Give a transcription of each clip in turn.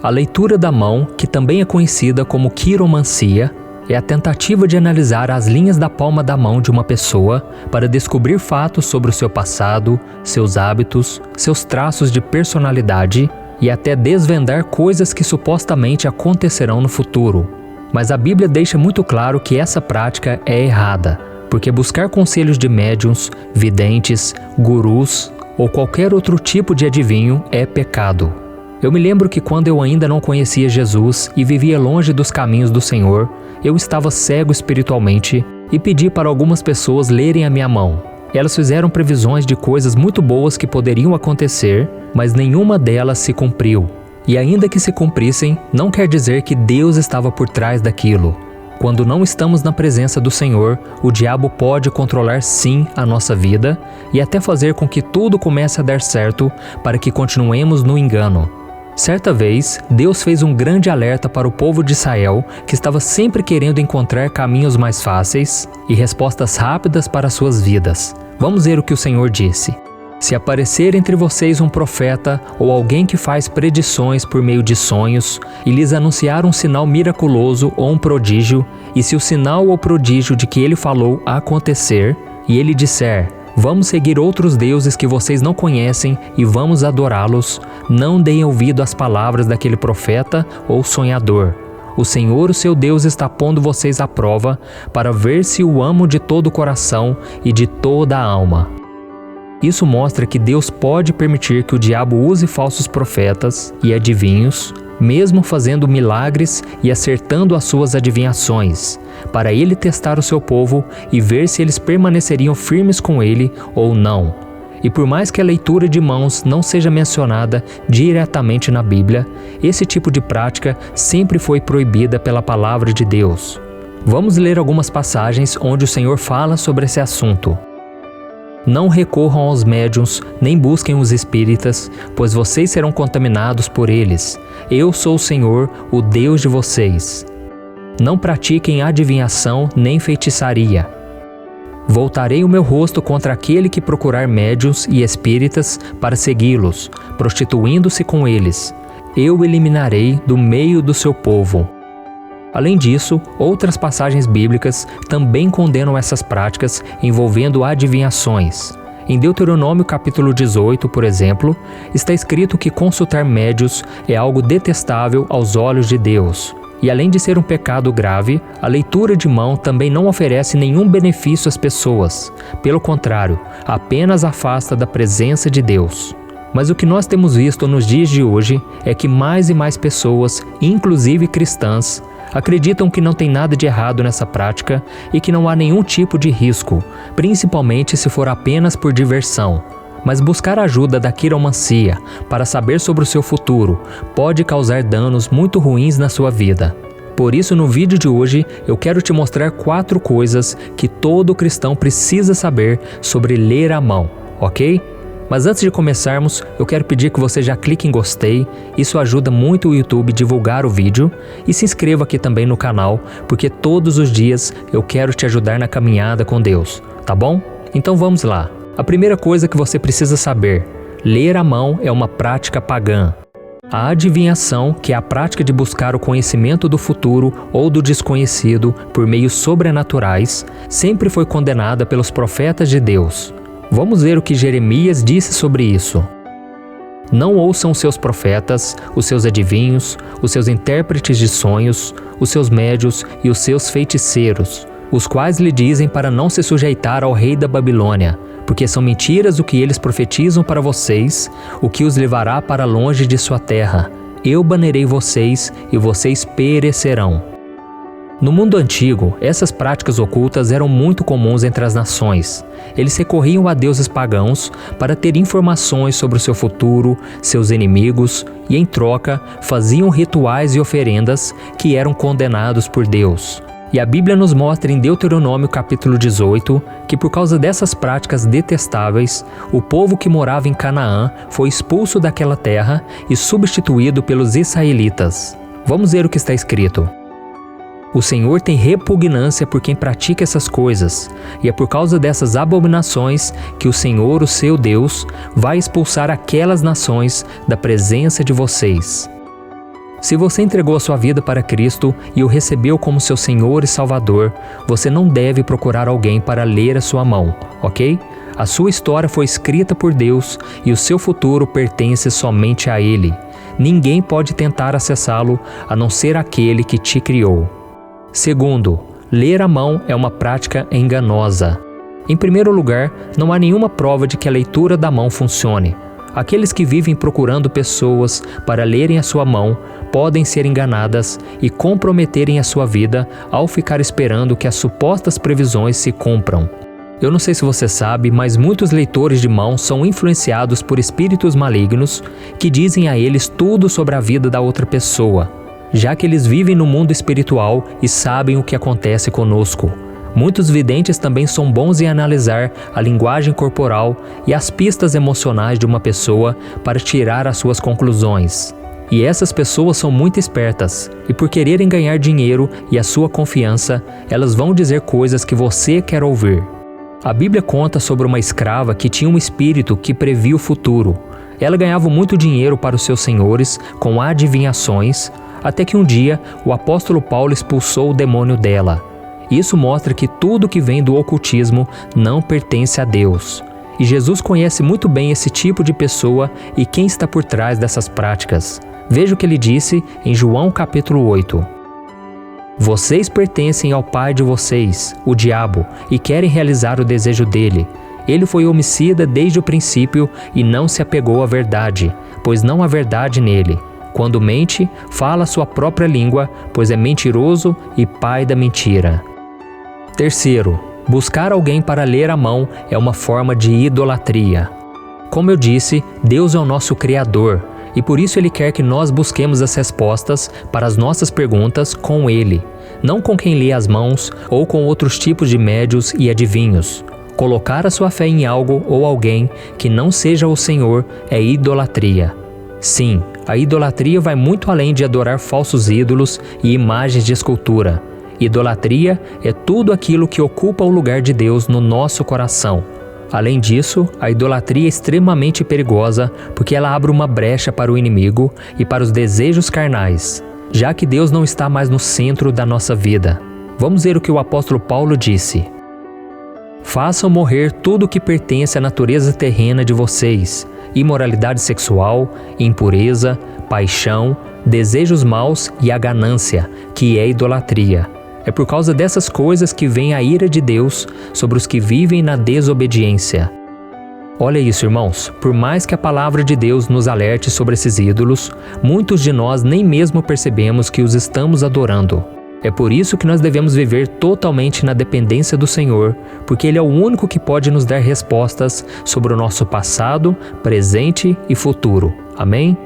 A leitura da mão, que também é conhecida como quiromancia, é a tentativa de analisar as linhas da palma da mão de uma pessoa para descobrir fatos sobre o seu passado, seus hábitos, seus traços de personalidade e até desvendar coisas que supostamente acontecerão no futuro. Mas a Bíblia deixa muito claro que essa prática é errada, porque buscar conselhos de médiuns, videntes, gurus ou qualquer outro tipo de adivinho é pecado. Eu me lembro que quando eu ainda não conhecia Jesus e vivia longe dos caminhos do Senhor, eu estava cego espiritualmente e pedi para algumas pessoas lerem a minha mão. Elas fizeram previsões de coisas muito boas que poderiam acontecer, mas nenhuma delas se cumpriu. E ainda que se cumprissem, não quer dizer que Deus estava por trás daquilo. Quando não estamos na presença do Senhor, o diabo pode controlar sim a nossa vida e até fazer com que tudo comece a dar certo para que continuemos no engano. Certa vez, Deus fez um grande alerta para o povo de Israel, que estava sempre querendo encontrar caminhos mais fáceis e respostas rápidas para suas vidas. Vamos ver o que o Senhor disse. Se aparecer entre vocês um profeta ou alguém que faz predições por meio de sonhos e lhes anunciar um sinal miraculoso ou um prodígio, e se o sinal ou prodígio de que ele falou acontecer, e ele disser: vamos seguir outros deuses que vocês não conhecem e vamos adorá-los, não deem ouvido às palavras daquele profeta ou sonhador. O Senhor, o seu Deus, está pondo vocês à prova para ver se o amam de todo o coração e de toda a alma. Isso mostra que Deus pode permitir que o diabo use falsos profetas e adivinhos, mesmo fazendo milagres e acertando as suas adivinhações, para ele testar o seu povo e ver se eles permaneceriam firmes com ele ou não. E por mais que a leitura de mãos não seja mencionada diretamente na Bíblia, esse tipo de prática sempre foi proibida pela palavra de Deus. Vamos ler algumas passagens onde o Senhor fala sobre esse assunto. Não recorram aos médiuns, nem busquem os espíritas, pois vocês serão contaminados por eles. Eu sou o Senhor, o Deus de vocês. Não pratiquem adivinhação nem feitiçaria. Voltarei o meu rosto contra aquele que procurar médiuns e espíritas para segui-los, prostituindo-se com eles. Eu eliminarei do meio do seu povo. Além disso, outras passagens bíblicas também condenam essas práticas envolvendo adivinhações. Em Deuteronômio capítulo 18, por exemplo, está escrito que consultar médiuns é algo detestável aos olhos de Deus. E além de ser um pecado grave, a leitura de mão também não oferece nenhum benefício às pessoas. Pelo contrário, apenas afasta da presença de Deus. Mas o que nós temos visto nos dias de hoje é que mais e mais pessoas, inclusive cristãs, acreditam que não tem nada de errado nessa prática e que não há nenhum tipo de risco, principalmente se for apenas por diversão. Mas buscar ajuda da quiromancia para saber sobre o seu futuro pode causar danos muito ruins na sua vida. Por isso, no vídeo de hoje, eu quero te mostrar 4 coisas que todo cristão precisa saber sobre ler a mão, ok? Mas antes de começarmos, eu quero pedir que você já clique em gostei, isso ajuda muito o YouTube a divulgar o vídeo, e se inscreva aqui também no canal, porque todos os dias eu quero te ajudar na caminhada com Deus, tá bom? Então vamos lá. A primeira coisa que você precisa saber: ler a mão é uma prática pagã. A adivinhação, que é a prática de buscar o conhecimento do futuro ou do desconhecido por meios sobrenaturais, sempre foi condenada pelos profetas de Deus. Vamos ver o que Jeremias disse sobre isso. Não ouçam os seus profetas, os seus adivinhos, os seus intérpretes de sonhos, os seus médios e os seus feiticeiros, os quais lhe dizem para não se sujeitar ao rei da Babilônia, porque são mentiras o que eles profetizam para vocês, o que os levará para longe de sua terra. Eu banerei vocês e vocês perecerão. No mundo antigo, essas práticas ocultas eram muito comuns entre as nações. Eles recorriam a deuses pagãos para ter informações sobre o seu futuro, seus inimigos, e em troca, faziam rituais e oferendas que eram condenados por Deus. E a Bíblia nos mostra em Deuteronômio capítulo 18 que por causa dessas práticas detestáveis, o povo que morava em Canaã foi expulso daquela terra e substituído pelos israelitas. Vamos ver o que está escrito. O Senhor tem repugnância por quem pratica essas coisas, e é por causa dessas abominações que o Senhor, o seu Deus, vai expulsar aquelas nações da presença de vocês. Se você entregou a sua vida para Cristo e o recebeu como seu Senhor e Salvador, você não deve procurar alguém para ler a sua mão, ok? A sua história foi escrita por Deus e o seu futuro pertence somente a Ele. Ninguém pode tentar acessá-lo a não ser aquele que te criou. Segundo, ler a mão é uma prática enganosa. Em primeiro lugar, não há nenhuma prova de que a leitura da mão funcione. Aqueles que vivem procurando pessoas para lerem a sua mão podem ser enganadas e comprometerem a sua vida ao ficar esperando que as supostas previsões se cumpram. Eu não sei se você sabe, mas muitos leitores de mão são influenciados por espíritos malignos que dizem a eles tudo sobre a vida da outra pessoa, já que eles vivem no mundo espiritual e sabem o que acontece conosco. Muitos videntes também são bons em analisar a linguagem corporal e as pistas emocionais de uma pessoa para tirar as suas conclusões. E essas pessoas são muito espertas, e por quererem ganhar dinheiro e a sua confiança, elas vão dizer coisas que você quer ouvir. A Bíblia conta sobre uma escrava que tinha um espírito que previa o futuro. Ela ganhava muito dinheiro para os seus senhores com adivinhações, até que um dia o apóstolo Paulo expulsou o demônio dela. Isso mostra que tudo que vem do ocultismo não pertence a Deus. E Jesus conhece muito bem esse tipo de pessoa e quem está por trás dessas práticas. Veja o que ele disse em João capítulo 8. Vocês pertencem ao pai de vocês, o diabo, e querem realizar o desejo dele. Ele foi homicida desde o princípio e não se apegou à verdade, pois não há verdade nele. Quando mente, fala a sua própria língua, pois é mentiroso e pai da mentira. Terceiro, buscar alguém para ler a mão é uma forma de idolatria. Como eu disse, Deus é o nosso Criador, e por isso Ele quer que nós busquemos as respostas para as nossas perguntas com Ele, não com quem lê as mãos ou com outros tipos de médios e adivinhos. Colocar a sua fé em algo ou alguém que não seja o Senhor é idolatria. Sim, a idolatria vai muito além de adorar falsos ídolos e imagens de escultura. Idolatria é tudo aquilo que ocupa o lugar de Deus no nosso coração. Além disso, a idolatria é extremamente perigosa porque ela abre uma brecha para o inimigo e para os desejos carnais, já que Deus não está mais no centro da nossa vida. Vamos ver o que o apóstolo Paulo disse. Façam morrer tudo o que pertence à natureza terrena de vocês: imoralidade sexual, impureza, paixão, desejos maus e a ganância, que é idolatria. É por causa dessas coisas que vem a ira de Deus sobre os que vivem na desobediência. Olha isso, irmãos, por mais que a palavra de Deus nos alerte sobre esses ídolos, muitos de nós nem mesmo percebemos que os estamos adorando. É por isso que nós devemos viver totalmente na dependência do Senhor, porque Ele é o único que pode nos dar respostas sobre o nosso passado, presente e futuro. Amém?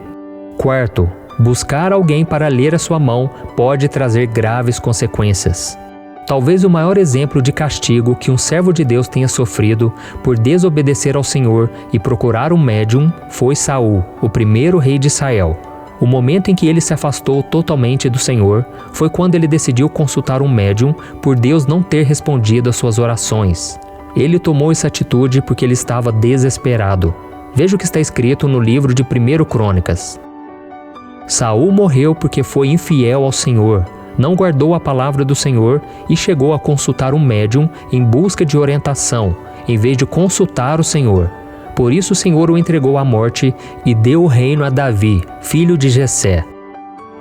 Quarto, buscar alguém para ler a sua mão pode trazer graves consequências. Talvez o maior exemplo de castigo que um servo de Deus tenha sofrido por desobedecer ao Senhor e procurar um médium foi Saul, o primeiro rei de Israel. O momento em que ele se afastou totalmente do Senhor foi quando ele decidiu consultar um médium por Deus não ter respondido às suas orações. Ele tomou essa atitude porque ele estava desesperado. Veja o que está escrito no livro de 1 Crônicas. Saul morreu porque foi infiel ao Senhor, não guardou a palavra do Senhor e chegou a consultar um médium em busca de orientação, em vez de consultar o Senhor. Por isso o Senhor o entregou à morte e deu o reino a Davi, filho de Jessé.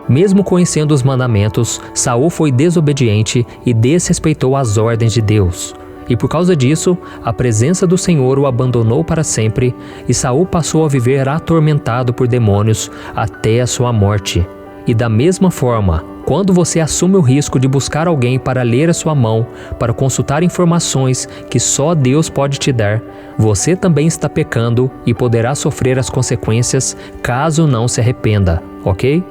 Mesmo conhecendo os mandamentos, Saul foi desobediente e desrespeitou as ordens de Deus. E por causa disso, a presença do Senhor o abandonou para sempre, e Saul passou a viver atormentado por demônios até a sua morte. E da mesma forma, quando você assume o risco de buscar alguém para ler a sua mão, para consultar informações que só Deus pode te dar, você também está pecando e poderá sofrer as consequências caso não se arrependa, ok?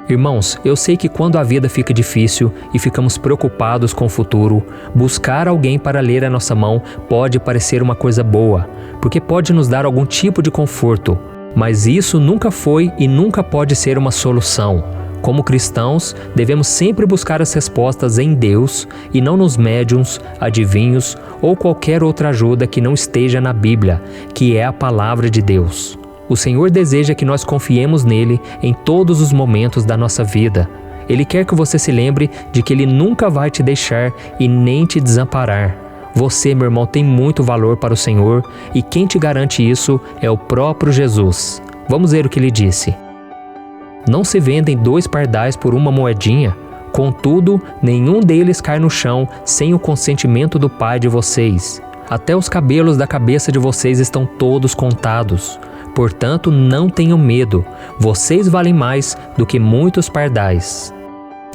Irmãos, eu sei que quando a vida fica difícil e ficamos preocupados com o futuro, buscar alguém para ler a nossa mão pode parecer uma coisa boa, porque pode nos dar algum tipo de conforto, mas isso nunca foi e nunca pode ser uma solução. Como cristãos, devemos sempre buscar as respostas em Deus e não nos médiuns, adivinhos ou qualquer outra ajuda que não esteja na Bíblia, que é a palavra de Deus. O Senhor deseja que nós confiemos nele em todos os momentos da nossa vida. Ele quer que você se lembre de que Ele nunca vai te deixar e nem te desamparar. Você, meu irmão, tem muito valor para o Senhor e quem te garante isso é o próprio Jesus. Vamos ver o que Ele disse. Não se vendem 2 pardais por uma moedinha? Contudo, nenhum deles cai no chão sem o consentimento do Pai de vocês. Até os cabelos da cabeça de vocês estão todos contados. Portanto, não tenham medo. Vocês valem mais do que muitos pardais.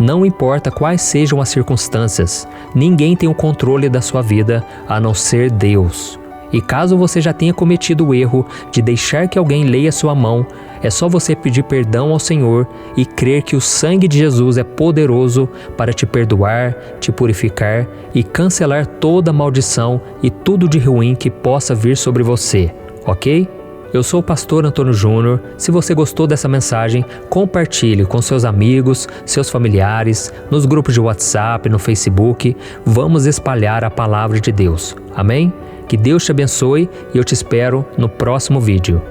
Não importa quais sejam as circunstâncias, ninguém tem o controle da sua vida a não ser Deus. E caso você já tenha cometido o erro de deixar que alguém leia sua mão, é só você pedir perdão ao Senhor e crer que o sangue de Jesus é poderoso para te perdoar, te purificar e cancelar toda maldição e tudo de ruim que possa vir sobre você, ok? Eu sou o pastor Antônio Júnior. Se você gostou dessa mensagem, compartilhe com seus amigos, seus familiares, nos grupos de WhatsApp, no Facebook. Vamos espalhar a palavra de Deus. Amém? Que Deus te abençoe e eu te espero no próximo vídeo.